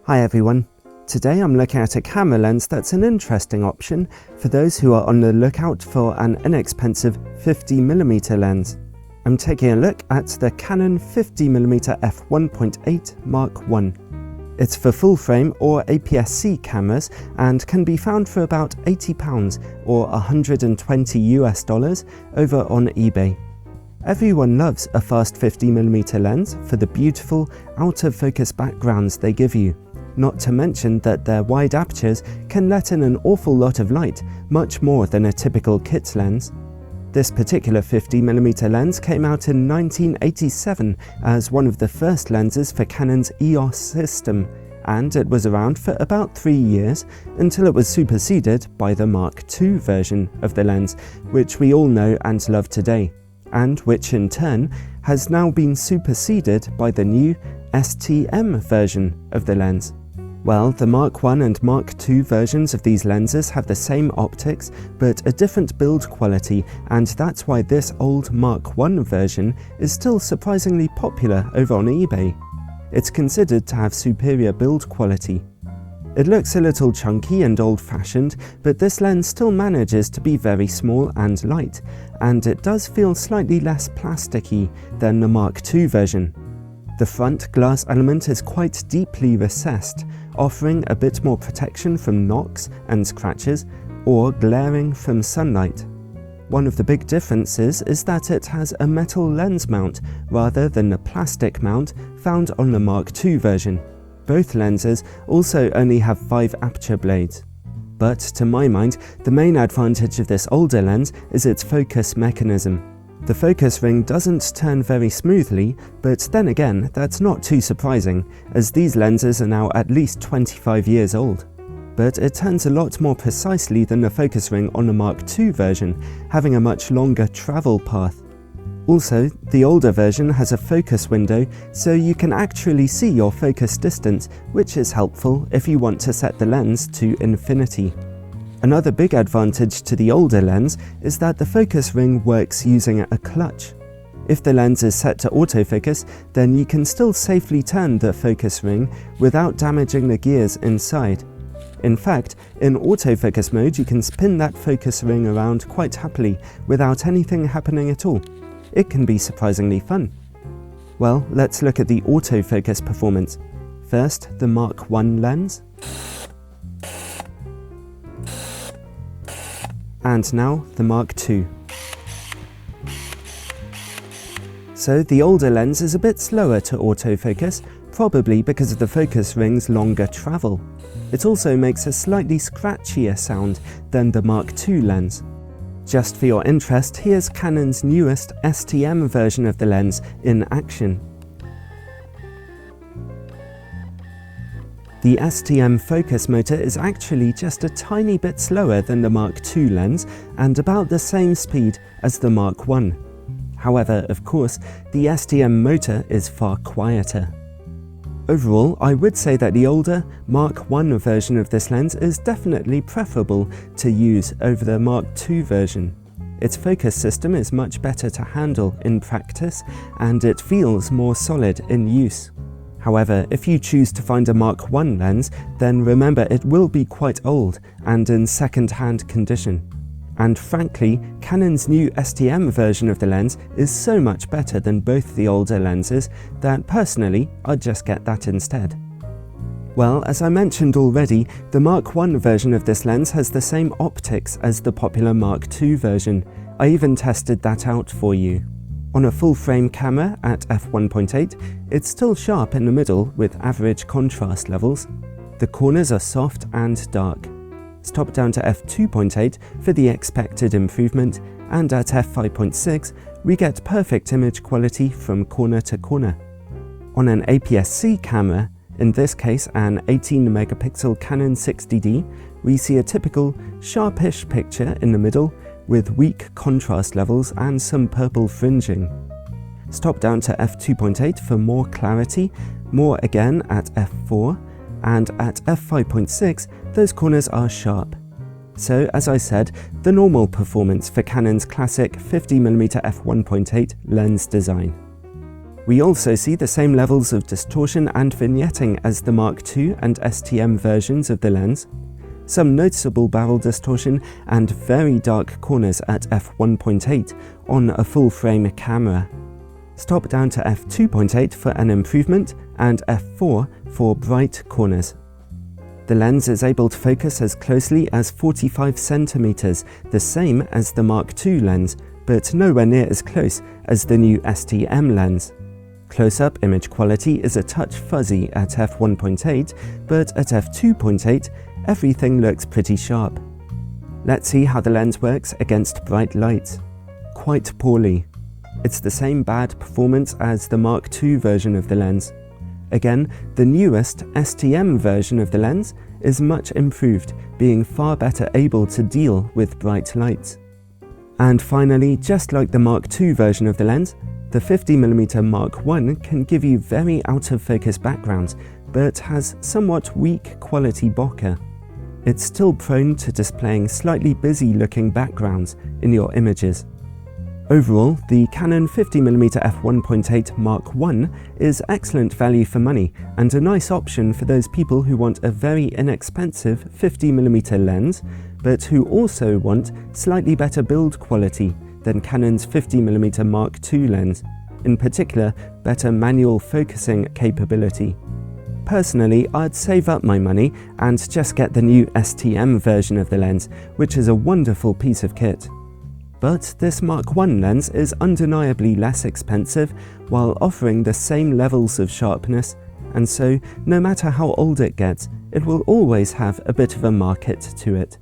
Hi everyone, today I'm looking at a camera lens that's an interesting option for those who are on the lookout for an inexpensive 50mm lens. I'm taking a look at the Canon 50mm f1.8 Mark I. It's for full frame or APS-C cameras and can be found for about £80 or $120 over on eBay. Everyone loves a fast 50mm lens for the beautiful out-of-focus backgrounds they give you, not to mention that their wide apertures can let in an awful lot of light, much more than a typical kit lens. This particular 50mm lens came out in 1987 as one of the first lenses for Canon's EOS system, and it was around for about 3 years until it was superseded by the Mark II version of the lens, which we all know and love today, and which in turn has now been superseded by the new STM version of the lens. Well, the Mark I and Mark II versions of these lenses have the same optics but a different build quality, and that's why this old Mark I version is still surprisingly popular over on eBay. It's considered to have superior build quality. It looks a little chunky and old-fashioned, but this lens still manages to be very small and light, and it does feel slightly less plasticky than the Mark II version. The front glass element is quite deeply recessed, offering a bit more protection from knocks and scratches or glaring from sunlight. One of the big differences is that it has a metal lens mount rather than the plastic mount found on the Mark II version. Both lenses also only have 5 aperture blades. But to my mind, the main advantage of this older lens is its focus mechanism. The focus ring doesn't turn very smoothly, but then again, that's not too surprising, as these lenses are now at least 25 years old. But it turns a lot more precisely than the focus ring on the Mark II version, having a much longer travel path. Also, the older version has a focus window, so you can actually see your focus distance, which is helpful if you want to set the lens to infinity. Another big advantage to the older lens is that the focus ring works using a clutch. If the lens is set to autofocus, then you can still safely turn the focus ring without damaging the gears inside. In fact, in autofocus mode you can spin that focus ring around quite happily without anything happening at all. It can be surprisingly fun. Well, let's look at the autofocus performance. First, the Mark I lens. And now the Mark II. So the older lens is a bit slower to autofocus, probably because of the focus ring's longer travel. It also makes a slightly scratchier sound than the Mark II lens. Just for your interest, here's Canon's newest STM version of the lens in action. The STM focus motor is actually just a tiny bit slower than the Mark II lens and about the same speed as the Mark I. However, of course, the STM motor is far quieter. Overall, I would say that the older Mark I version of this lens is definitely preferable to use over the Mark II version. Its focus system is much better to handle in practice, and it feels more solid in use. However, if you choose to find a Mark I lens, then remember it will be quite old and in second-hand condition. And frankly, Canon's new STM version of the lens is so much better than both the older lenses that personally I'd just get that instead. Well, as I mentioned already, the Mark I version of this lens has the same optics as the popular Mark II version. I even tested that out for you. On a full-frame camera at f1.8, it's still sharp in the middle with average contrast levels. The corners are soft and dark. Stop down to f2.8 for the expected improvement, and at f5.6 we get perfect image quality from corner to corner. On an APS-C camera, in this case an 18-megapixel Canon 60D, we see a typical sharpish picture in the middle with weak contrast levels and some purple fringing. Stop down to f2.8 for more clarity, more again at f4, and at f5.6 those corners are sharp. So as I said, the normal performance for Canon's classic 50mm f1.8 lens design. We also see the same levels of distortion and vignetting as the Mark II and STM versions of the lens, some noticeable barrel distortion and very dark corners at f1.8 on a full-frame camera. Stop down to f2.8 for an improvement and f4 for bright corners. The lens is able to focus as closely as 45 cm, the same as the Mark II lens, but nowhere near as close as the new STM lens. Close-up image quality is a touch fuzzy at f1.8, but at f2.8, everything looks pretty sharp. Let's see how the lens works against bright lights. Quite poorly. It's the same bad performance as the Mark II version of the lens. Again, the newest STM version of the lens is much improved, being far better able to deal with bright lights. And finally, just like the Mark II version of the lens, the 50mm Mark I can give you very out-of-focus backgrounds, but has somewhat weak quality bokeh. It's still prone to displaying slightly busy-looking backgrounds in your images. Overall, the Canon 50mm f1.8 Mark I is excellent value for money and a nice option for those people who want a very inexpensive 50mm lens, but who also want slightly better build quality than Canon's 50mm Mark II lens, in particular better manual focusing capability. Personally, I'd save up my money and just get the new STM version of the lens, which is a wonderful piece of kit. But this Mark I lens is undeniably less expensive while offering the same levels of sharpness, and so no matter how old it gets, it will always have a bit of a market to it.